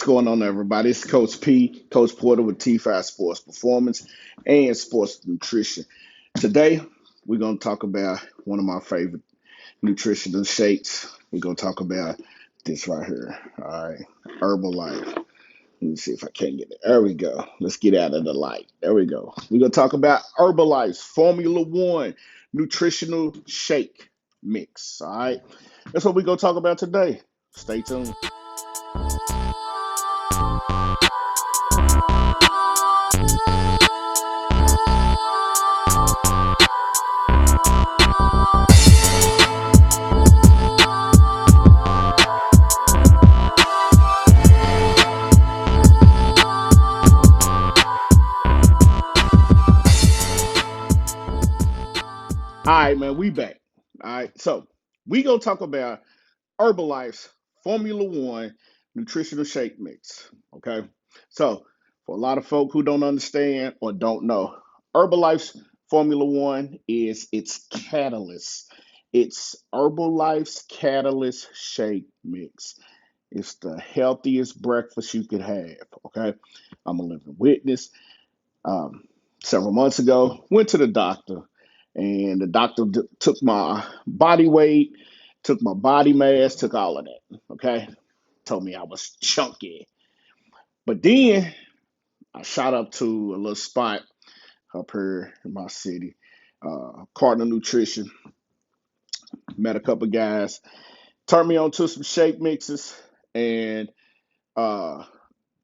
What's going on, everybody? It's Coach P, Coach Porter with T5 Sports Performance and Sports Nutrition. Today, we're going to talk about one of my favorite nutritional shakes. We're going to talk about this right here. All right, Herbalife. Let me see if I can get it. There we go. Let's get out of the light. There we go. We're going to talk about Herbalife's Formula One nutritional shake mix. All right, that's what we're going to talk about today. Stay tuned. All right, man, we back. All right, so we gonna talk about Herbalife's Formula One nutritional shake mix. Okay, so for a lot of folk who don't understand or don't know, Herbalife's Formula One is its catalyst. It's Herbalife's catalyst shake mix. It's the healthiest breakfast you could have. Okay, I'm a living witness. Um, Several months ago, went to the doctor, and the doctor took my body weight, took my body mass, took all of that. Okay, told me I was chunky. But then I shot up to a little spot up here in my city, Cardinal Nutrition. Met a couple guys, turned me on to some shake mixes, and uh,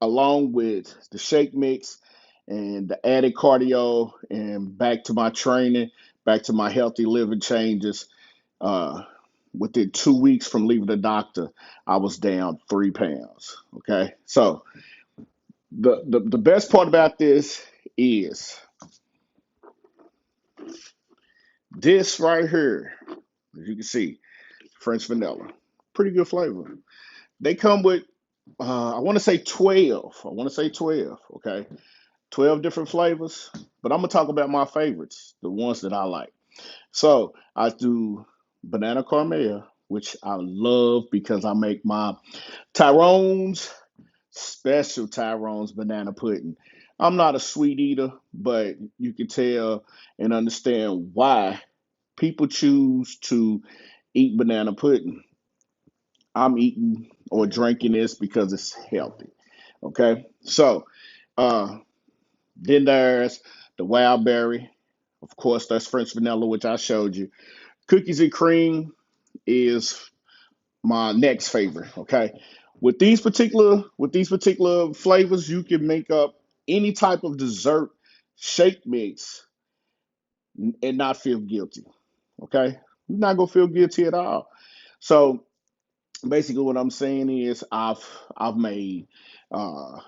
along with the shake mix and the added cardio and back to my training, back to my healthy living changes. Uh, Within 2 weeks from leaving the doctor, I was down 3 pounds. Okay, so the best part about this is this right here. As you can see, French vanilla, pretty good flavor. They come with I want to say 12. I want to say 12. Okay, 12 different flavors, but I'm gonna talk about my favorites, the ones that I like. So I do banana caramel, which I love because I make my Tyrone's special Tyrone's banana pudding. I'm not a sweet eater, but you can tell and understand why people choose to eat banana pudding. I'm eating or drinking this because it's healthy. Okay, so uh, then there's the wild berry. Of course, that's French vanilla, which I showed you. Cookies and cream is my next favorite. Okay, with these particular flavors, you can make up any type of dessert shake mix and not feel guilty. Okay, you're not gonna feel guilty at all. So basically, what I'm saying is, I've made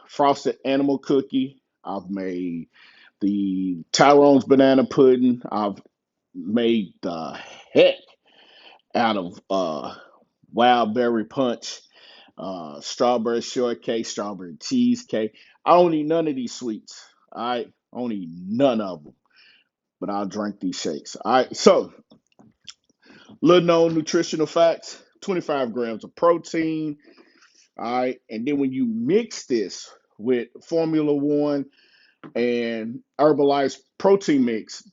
frosted animal cookie. I've made the Tyrone's banana pudding. I've made the heck out of wild berry punch, strawberry shortcake, strawberry cheesecake. I don't eat none of these sweets. All right, I don't eat none of them, but I'll drink these shakes. All right, so little known nutritional facts: 25 grams of protein. All right, and then when you mix this with Formula One and Herbalife's protein mix,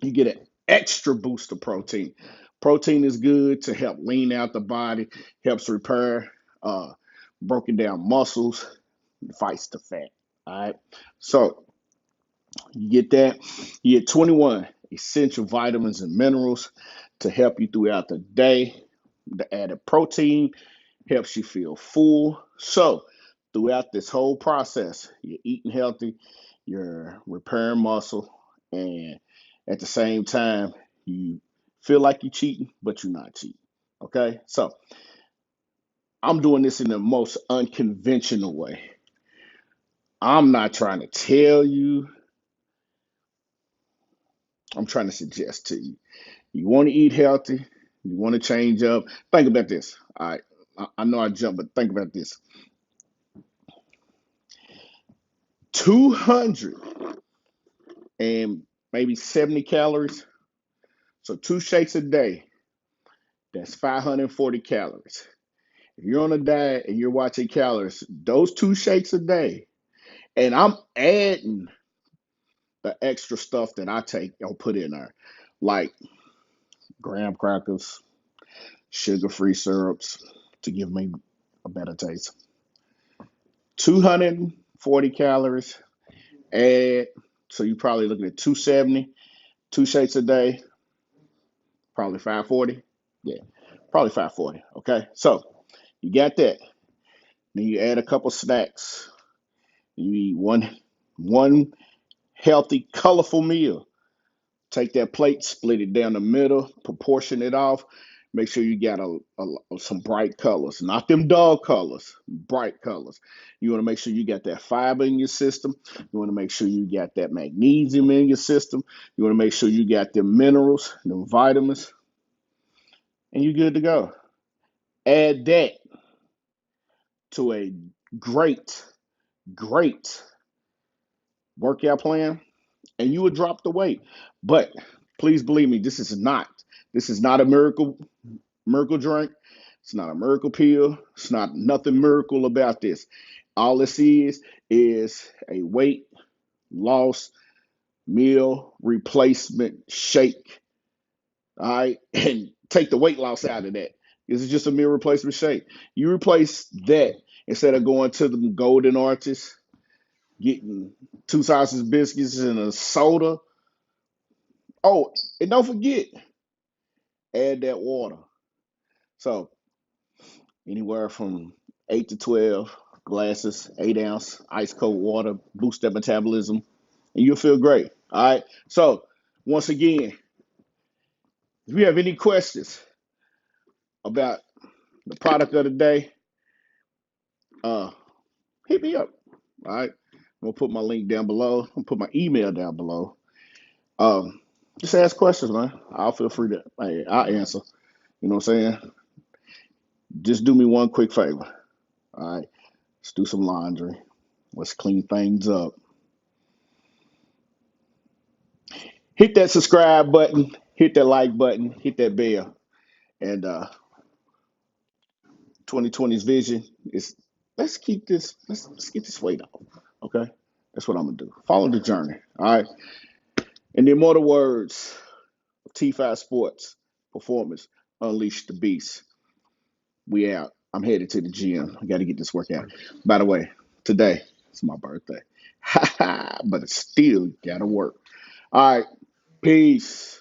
you get an extra boost of protein. Protein is good to help lean out the body, helps repair uh, broken down muscles, fights the fat. All right. So you get that. You get 21 essential vitamins and minerals to help you throughout the day. The added protein helps you feel full. So throughout this whole process, you're eating healthy, you're repairing muscle, and at the same time, you feel like you're cheating, but you're not cheating. Okay, so I'm doing this in the most unconventional way. I'm not trying to tell you, I'm trying to suggest to you. You want to eat healthy, you want to change up. Think about this. All right, I know I jumped, but think about this: 200 and maybe 70 calories. So two shakes a day, that's 540 calories. If you're on a diet and you're watching calories, those 2 shakes a day, and I'm adding the extra stuff that I take, I'll put in there, like graham crackers, sugar-free syrups to give me a better taste. 240 calories, add, so you're probably looking at 270, 2 shakes a day, probably 540. Yeah, probably 540. Okay, so you got that. Then you add a couple snacks. You eat one healthy, colorful meal. Take that plate, split it down the middle, proportion it off. Make sure you got some bright colors, not them dull colors, bright colors. You want to make sure you got that fiber in your system. You want to make sure you got that magnesium in your system. You want to make sure you got them minerals, them vitamins, and you're good to go. Add that to a great, great workout plan, and you would drop the weight. But please believe me, this is not a miracle drink. It's not a miracle pill. It's not nothing miracle about this. All this is a weight loss meal replacement shake. All right, and take the weight loss out of that. This is just a meal replacement shake. You replace that instead of going to the Golden Arches, getting 2 sausage biscuits and a soda. Oh, and don't forget, add that water. So anywhere from 8 to 12 glasses, 8 ounce ice cold water, boost that metabolism, and you'll feel great. All right. So once again, if you have any questions about the product of the day, uh, hit me up. All right. I'm gonna put my link down below. I'm gonna put my email down below. Um, just ask questions, man. I'll feel free to. Hey, I'll answer. You know what I'm saying? Just do me one quick favor. All right. Let's do some laundry. Let's clean things up. Hit that subscribe button, hit that like button, hit that bell. And 2020's vision is let's get this weight off. Okay? That's what I'm gonna do. Follow the journey. All right. In the immortal words of T5 Sports Performance, Unleash the Beast. We out. I'm headed to the gym. I gotta get this workout. By the way, today it's my birthday. But it still gotta work. All right. Peace.